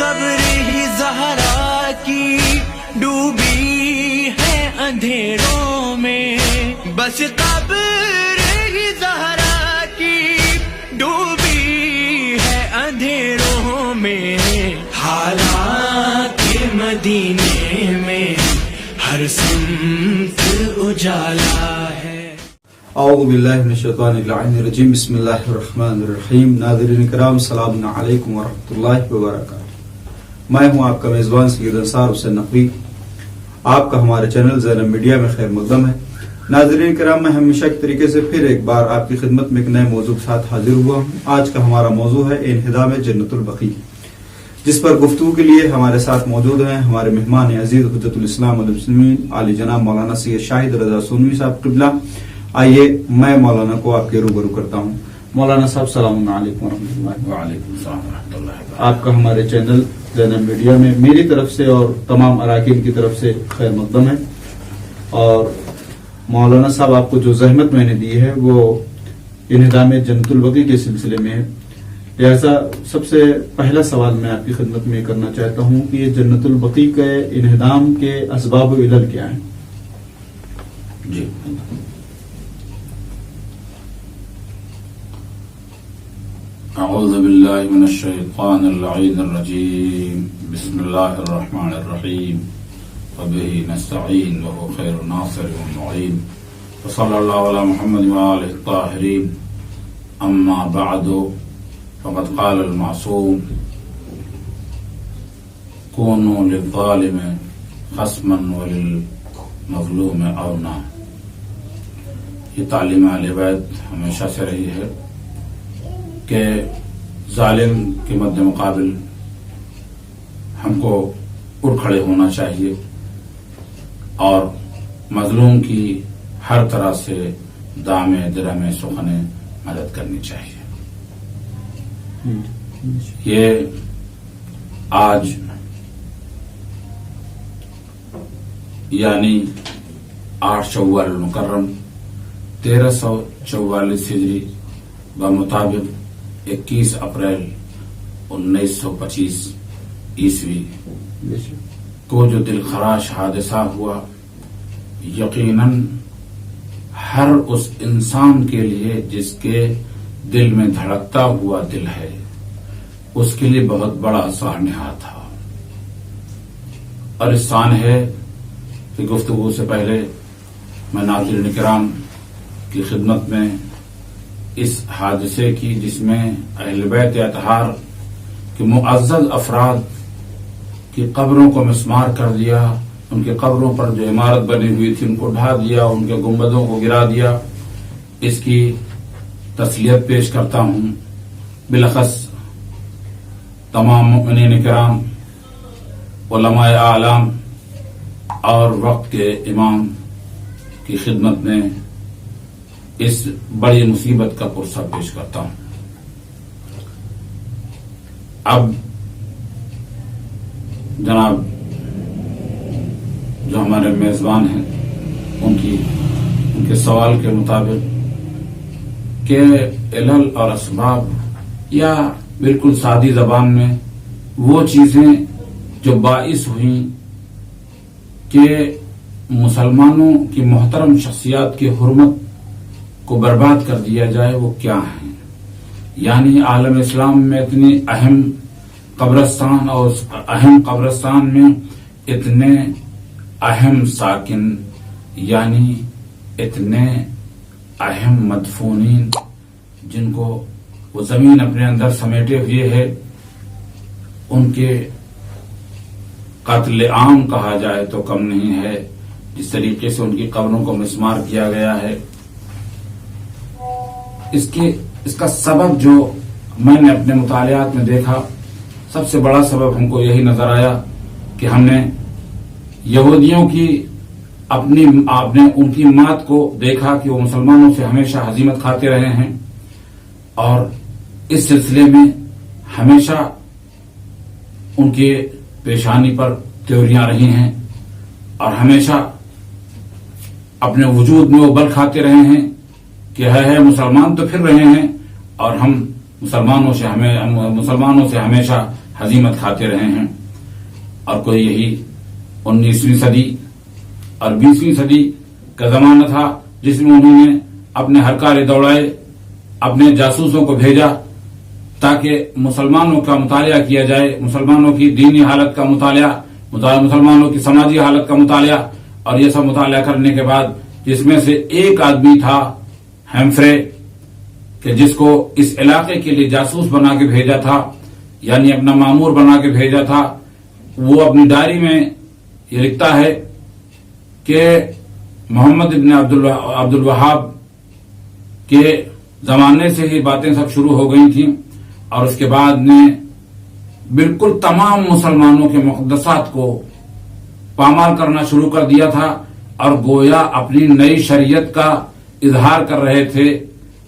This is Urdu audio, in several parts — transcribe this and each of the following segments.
قبر ہی زہرا کی ڈوبی ہے اندھیروں میں، بس قبر ہی زہرا کی ڈوبی ہے اندھیروں میں، حالات مدینے میں ہر سمت اجالا ہے۔ اعوذ باللہ من الشیطان اللعین الرجیم، بسم اللہ الرحمن الرحیم۔ ناظرین کرام، السلام علیکم ورحمۃ اللہ وبرکاتہ۔ میں ہوں آپ کا میزبان سید انصار حسین نقوی۔ آپ کا ہمارے چینل زینب میڈیا میں خیر مقدم ہے۔ ناظرین کرام، میں ہمیشہ کی طریقے سے پھر ایک بار آپ کی خدمت میں ایک نئے موضوع کے ساتھ حاضر ہوا ہوں۔ آج کا ہمارا موضوع ہے انہدام جنت البقیع، جس پر گفتگو کے لیے ہمارے ساتھ موجود ہیں ہمارے مہمان عزیز حجت الاسلام والمسلمین عالی جناب مولانا سید شاہد رضا سونوی صاحب قبلہ۔ آئیے میں مولانا کو آپ کے روبرو کرتا ہوں۔ مولانا صاحب، السلام علیکم ورحمۃ اللہ۔ وعلیکم السلام ورحمۃ اللہ۔ آپ کا ہمارے چینل زینب میڈیا میں میری طرف سے اور تمام اراکین کی طرف سے خیر مقدم ہے۔ اور مولانا صاحب، آپ کو جو زحمت میں نے دی ہے وہ انہدام جنت البقیع کے سلسلے میں ہے، لہذا سب سے پہلا سوال میں آپ کی خدمت میں کرنا چاہتا ہوں کہ یہ جنت البقیع کے انہدام کے اسباب و علل کیا ہیں؟ جی، اعوذ باللہ من الشیطان اللعین الرجیم، بسم اللہ الرحمن الرحیم، وبہ نستعین وہو خیر ناصر ومعین، وصلی اللہ علی محمد وآلہ الطاہرین، اما بعد فقد قال المعصوم کونوا للظالم خصما وللمظلوم اونا۔ یہ تعلیم اہل بیت ہمیشہ سے رہی ہے کہ ظالم کے مد مقابل ہم کو اٹھ کھڑے ہونا چاہیے اور مظلوم کی ہر طرح سے دامے درہمے سخنے مدد کرنی چاہیے۔ یہ آج یعنی 8 شوال المکرم 1344 ہجری بمطابق 21 اپریل 1925 عیسوی کو جو دل خراش حادثہ ہوا، یقیناً ہر اس انسان کے لیے جس کے دل میں دھڑکتا ہوا دل ہے، اس کے لیے بہت بڑا سانحہ تھا۔ اور اس سانحے کی گفتگو سے پہلے میں ناظرین کرام کی خدمت میں اس حادثے کی، جس میں اہل بیت اطہار کے معزز افراد کی قبروں کو مسمار کر دیا، ان کے قبروں پر جو عمارت بنی ہوئی تھی ان کو ڈھا دیا، ان کے گنبدوں کو گرا دیا، اس کی تسلیت پیش کرتا ہوں۔ بالاخص تمام مؤمنین کرام، علماء اعلام اور وقت کے امام کی خدمت میں اس بڑی مصیبت کا پرسہ پیش کرتا ہوں۔ اب جناب جو ہمارے میزبان ہیں ان کے سوال کے مطابق کہ علل اور اسباب، یا بالکل سادی زبان میں وہ چیزیں جو باعث ہوئیں کہ مسلمانوں کی محترم شخصیات کی حرمت کو برباد کر دیا جائے، وہ کیا ہیں؟ یعنی عالم اسلام میں اتنی اہم قبرستان اور اہم قبرستان میں اتنے اہم ساکن، یعنی اتنے اہم مدفونین جن کو وہ زمین اپنے اندر سمیٹے ہوئے ہے، ان کے قتل عام کہا جائے تو کم نہیں ہے۔ جس طریقے سے ان کی قبروں کو مسمار کیا گیا ہے، اس کا سبب جو میں نے اپنے مطالعات میں دیکھا، سب سے بڑا سبب ہم کو یہی نظر آیا کہ ہم نے یہودیوں کی ان کی مات کو دیکھا کہ وہ مسلمانوں سے ہمیشہ ہزیمت کھاتے رہے ہیں، اور اس سلسلے میں ہمیشہ ان کے پیشانی پر تیوریاں رہی ہیں، اور ہمیشہ اپنے وجود میں وہ بل کھاتے رہے ہیں کہ ہے مسلمان تو پھر رہے ہیں اور ہم مسلمانوں سے ہمیشہ ہزیمت کھاتے رہے ہیں، اور کوئی یہی 19ویں صدی اور 20ویں صدی کا زمانہ تھا جس میں انہوں نے اپنے ہرکارے دوڑائے، اپنے جاسوسوں کو بھیجا تاکہ مسلمانوں کا مطالعہ کیا جائے، مسلمانوں کی دینی حالت کا مطالعہ، مسلمانوں کی سماجی حالت کا مطالعہ، اور یہ سب مطالعہ کرنے کے بعد جس میں سے ایک آدمی تھا ہیمفرے، کہ جس کو اس علاقے کے لیے جاسوس بنا کے بھیجا تھا، یعنی اپنا مامور بنا کے بھیجا تھا، وہ اپنی ڈائری میں یہ لکھتا ہے کہ محمد ابن عبد الوہاب کے زمانے سے ہی باتیں سب شروع ہو گئی تھیں، اور اس کے بعد نے بالکل تمام مسلمانوں کے مقدسات کو پامال کرنا شروع کر دیا تھا، اور گویا اپنی نئی شریعت کا اظہار کر رہے تھے۔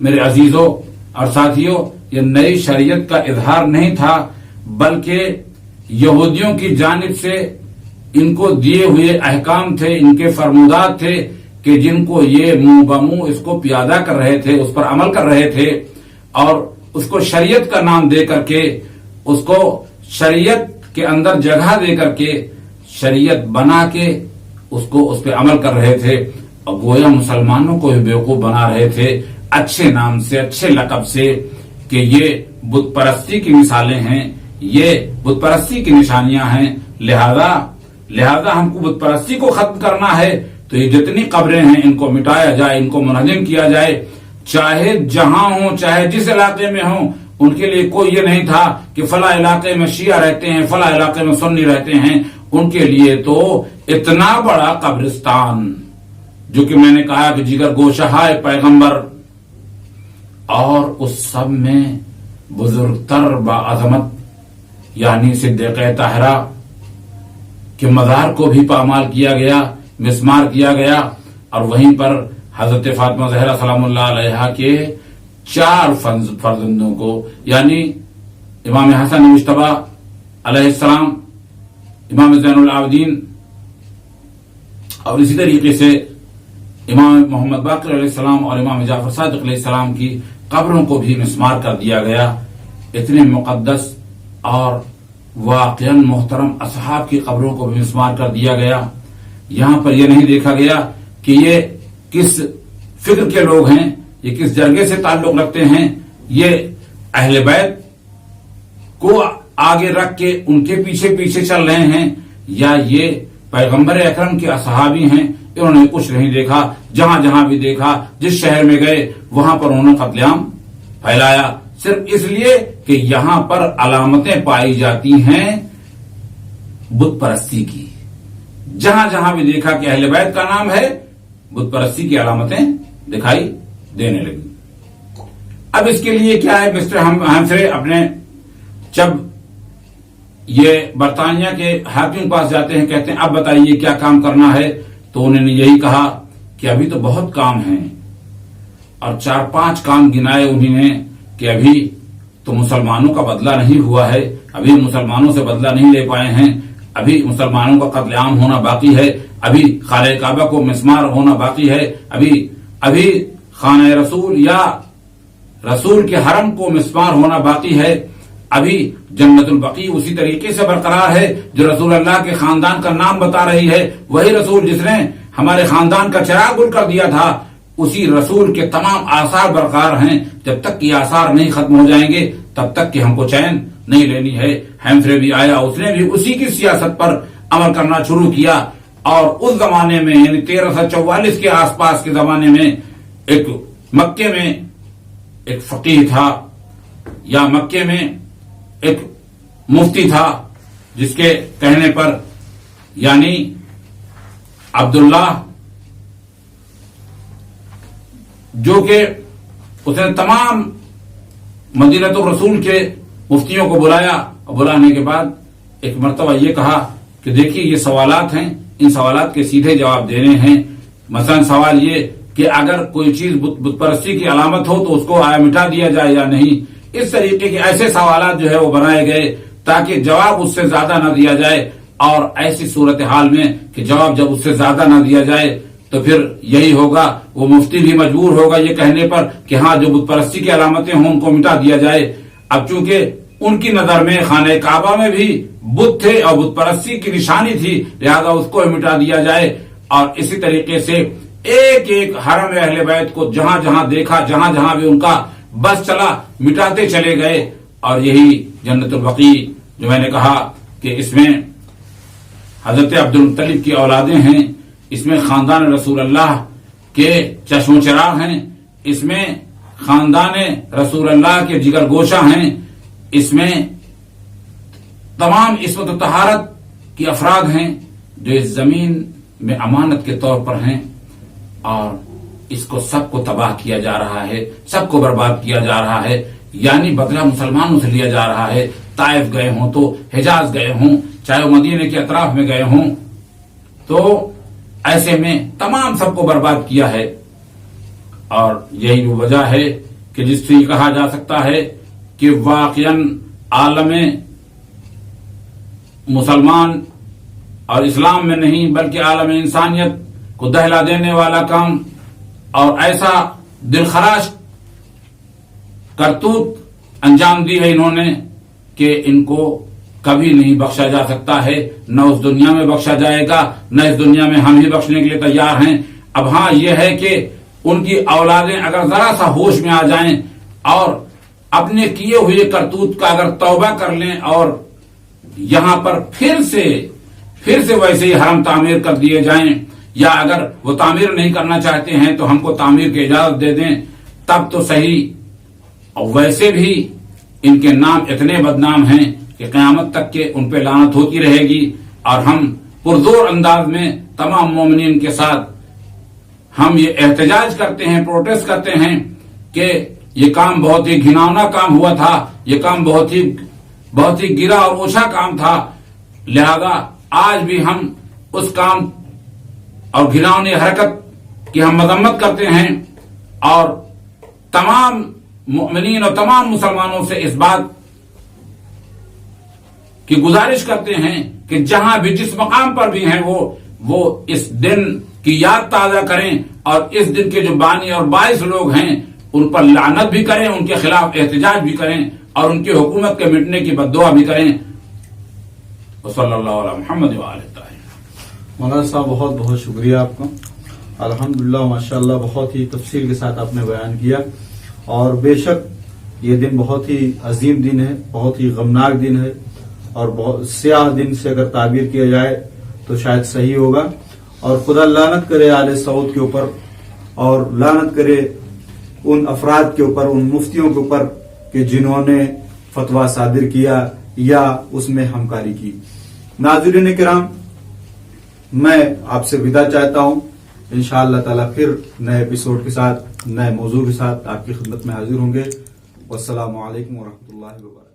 میرے عزیزوں اور ساتھیوں، یہ نئی شریعت کا اظہار نہیں تھا، بلکہ یہودیوں کی جانب سے ان کو دیے ہوئے احکام تھے، ان کے فرمودات تھے کہ جن کو یہ منہ بمنہ اس کو پیادہ کر رہے تھے، اس پر عمل کر رہے تھے، اور اس کو شریعت کا نام دے کر کے، اس کو شریعت کے اندر جگہ دے کر کے، شریعت بنا کے اس پہ عمل کر رہے تھے، اور گویا مسلمانوں کو بھی بیوقوف بنا رہے تھے اچھے نام سے، اچھے لقب سے، کہ یہ بت پرستی کی مثالیں ہیں، یہ بت پرستی کی نشانیاں ہیں، لہذا ہم کو بت پرستی کو ختم کرنا ہے تو یہ جتنی قبریں ہیں ان کو مٹایا جائے، ان کو منہدم کیا جائے، چاہے جہاں ہوں، چاہے جس علاقے میں ہوں۔ ان کے لیے کوئی یہ نہیں تھا کہ فلاں علاقے میں شیعہ رہتے ہیں، فلاں علاقے میں سنی رہتے ہیں، ان کے لیے تو اتنا بڑا قبرستان، جو کہ میں نے کہا کہ جگر گوشہائے پیغمبر، اور اس سب میں بزرگ تر باعظمت یعنی صدیقہ طاہرہ کے مزار کو بھی پامال کیا گیا، مسمار کیا گیا، اور وہیں پر حضرت فاطمہ زہرا سلام اللہ علیہا کے 4 فرزندوں کو، یعنی امام حسن مجتبی علیہ السلام، امام زین العابدین، اور اسی طریقے سے امام محمد باقر علیہ السلام اور امام جعفر صادق علیہ السلام کی قبروں کو بھی مسمار کر دیا گیا۔ اتنے مقدس اور واقعاً محترم اصحاب کی قبروں کو بھی مسمار کر دیا گیا۔ یہاں پر یہ نہیں دیکھا گیا کہ یہ کس فکر کے لوگ ہیں، یہ کس جرگے سے تعلق رکھتے ہیں، یہ اہل بیت کو آگے رکھ کے ان کے پیچھے پیچھے چل رہے ہیں، یا یہ پیغمبر اکرم کے اصحابی ہیں۔ انہوں نے کچھ نہیں دیکھا، جہاں جہاں بھی دیکھا، جس شہر میں گئے وہاں پر انہوں نے قتل عام پھیلایا، صرف اس لیے کہ یہاں پر علامتیں پائی جاتی ہیں بت پرستی کی۔ جہاں جہاں بھی دیکھا کہ اہل بیت کا نام ہے، بت پرستی کی علامتیں دکھائی دینے لگی۔ اب اس کے لیے کیا ہے، مسٹر ہیمفرے اپنے جب یہ برطانیہ کے حاکم کے پاس جاتے ہیں، کہتے ہیں اب بتائیے کیا کام کرنا ہے، تو انہوں نے یہی کہا کہ ابھی تو بہت کام ہیں، اور 4-5 کام گنائے انہوں نے کہ ابھی تو مسلمانوں کا بدلہ نہیں ہوا ہے، ابھی مسلمانوں سے بدلہ نہیں لے پائے ہیں، ابھی مسلمانوں کا قتل عام ہونا باقی ہے، ابھی خانہ کعبہ کو مسمار ہونا باقی ہے، ابھی خانہ رسول یا رسول کے حرم کو مسمار ہونا باقی ہے، ابھی جنت البقیع اسی طریقے سے برقرار ہے جو رسول اللہ کے خاندان کا نام بتا رہی ہے، وہی رسول جس نے ہمارے خاندان کا چراغ گل کر دیا تھا، اسی رسول کے تمام آثار برقرار ہیں۔ جب تک کہ آثار نہیں ختم ہو جائیں گے تب تک کہ ہم کو چین نہیں لینی ہے۔ ہیمفرے بھی آیا، اس نے بھی اسی کی سیاست پر عمل کرنا شروع کیا، اور اس زمانے میں یعنی 1344 کے آس پاس کے زمانے میں ایک مکے میں ایک فقیہ تھا، یا مکے میں ایک مفتی تھا، جس کے کہنے پر یعنی عبداللہ، جو کہ اس نے تمام مدینہ الرسول کے مفتیوں کو بلایا، اور بلانے کے بعد ایک مرتبہ یہ کہا کہ دیکھیے یہ سوالات ہیں، ان سوالات کے سیدھے جواب دینے ہیں۔ مثلا سوال یہ کہ اگر کوئی چیز بت پرستی کی علامت ہو تو اس کو آیا مٹا دیا جائے یا نہیں۔ اس طریقے کے ایسے سوالات جو ہے وہ بنائے گئے تاکہ جواب اس سے زیادہ نہ دیا جائے، اور ایسی صورتحال میں کہ جواب جب اس سے زیادہ نہ دیا جائے تو پھر یہی ہوگا، وہ مفتی بھی مجبور ہوگا یہ کہنے پر کہ ہاں جو بت پرستی کی علامتیں ہوں ان کو مٹا دیا جائے۔ اب چونکہ ان کی نظر میں خانہ کعبہ میں بھی بت تھے اور بت پرستی کی نشانی تھی، لہذا اس کو مٹا دیا جائے۔ اور اسی طریقے سے ایک ایک حرم اہل بیت کو جہاں جہاں دیکھا، جہاں جہاں بھی ان کا بس چلا، مٹاتے چلے گئے۔ اور یہی جنت البقیع جو میں نے کہا کہ اس میں حضرت عبد المطلب کی اولادیں ہیں، اس میں خاندان رسول اللہ کے چشم و چراغ ہیں، اس میں خاندان رسول اللہ کے جگر گوشہ ہیں، اس میں تمام عصمت و طہارت کی افراد ہیں جو اس زمین میں امانت کے طور پر ہیں، اور اس کو سب کو تباہ کیا جا رہا ہے، سب کو برباد کیا جا رہا ہے، یعنی بدلہ مسلمانوں سے لیا جا رہا ہے۔ طائف گئے ہوں تو حجاز گئے ہوں، چاہے وہ مدینے کے اطراف میں گئے ہوں، تو ایسے میں تمام سب کو برباد کیا ہے۔ اور یہی وہ وجہ ہے کہ جس سے یہ کہا جا سکتا ہے کہ واقعاً عالم مسلمان اور اسلام میں نہیں بلکہ عالم انسانیت کو دہلا دینے والا کام اور ایسا دلخراش کرتوت انجام دی ہے انہوں نے کہ ان کو کبھی نہیں بخشا جا سکتا ہے، نہ اس دنیا میں بخشا جائے گا، نہ اس دنیا میں ہم ہی بخشنے کے لیے تیار ہیں۔ اب ہاں یہ ہے کہ ان کی اولادیں اگر ذرا سا ہوش میں آ جائیں اور اپنے کیے ہوئے کرتوت کا اگر توبہ کر لیں اور یہاں پر پھر سے ویسے ہی حرم تعمیر کر دیے جائیں، یا اگر وہ تعمیر نہیں کرنا چاہتے ہیں تو ہم کو تعمیر کی اجازت دے دیں تب تو صحیح۔ اور ویسے بھی ان کے نام اتنے بدنام ہیں کہ قیامت تک کے ان پہ لعنت ہوتی رہے گی، اور ہم پرزور انداز میں تمام مومنین کے ساتھ ہم یہ احتجاج کرتے ہیں، پروٹیسٹ کرتے ہیں کہ یہ کام بہت ہی گھناؤنا کام ہوا تھا، یہ کام بہت ہی گرا اور اوچھا کام تھا، لہذا آج بھی ہم اس کام اور گھناؤنی حرکت کی ہم مذمت کرتے ہیں، اور تمام مؤمنین اور تمام مسلمانوں سے اس بات کی گزارش کرتے ہیں کہ جہاں بھی جس مقام پر بھی ہیں وہ اس دن کی یاد تازہ کریں، اور اس دن کے جو بانی اور باعث لوگ ہیں ان پر لعنت بھی کریں، ان کے خلاف احتجاج بھی کریں، اور ان کی حکومت کے مٹنے کی بددعا بھی کریں۔ وصلی اللہ علی محمد وآلہ الطاہرین۔ مولانا صاحب بہت بہت شکریہ آپ کا، الحمدللہ ماشاءاللہ بہت ہی تفصیل کے ساتھ آپ نے بیان کیا، اور بے شک یہ دن بہت ہی عظیم دن ہے، بہت ہی غمناک دن ہے، اور بہت سیاہ دن سے اگر تعبیر کیا جائے تو شاید صحیح ہوگا۔ اور خدا لعنت کرے آل سعود کے اوپر، اور لعنت کرے ان افراد کے اوپر، ان مفتیوں کے اوپر کہ جنہوں نے فتویٰ صادر کیا یا اس میں ہمکاری کی۔ ناظرین کرام، میں آپ سے ودا چاہتا ہوں، انشاءاللہ تعالی پھر نئے ایپیسوڈ کے ساتھ، نئے موضوع کے ساتھ آپ کی خدمت میں حاضر ہوں گے۔ والسلام علیکم ورحمۃ اللہ وبرکاتہ۔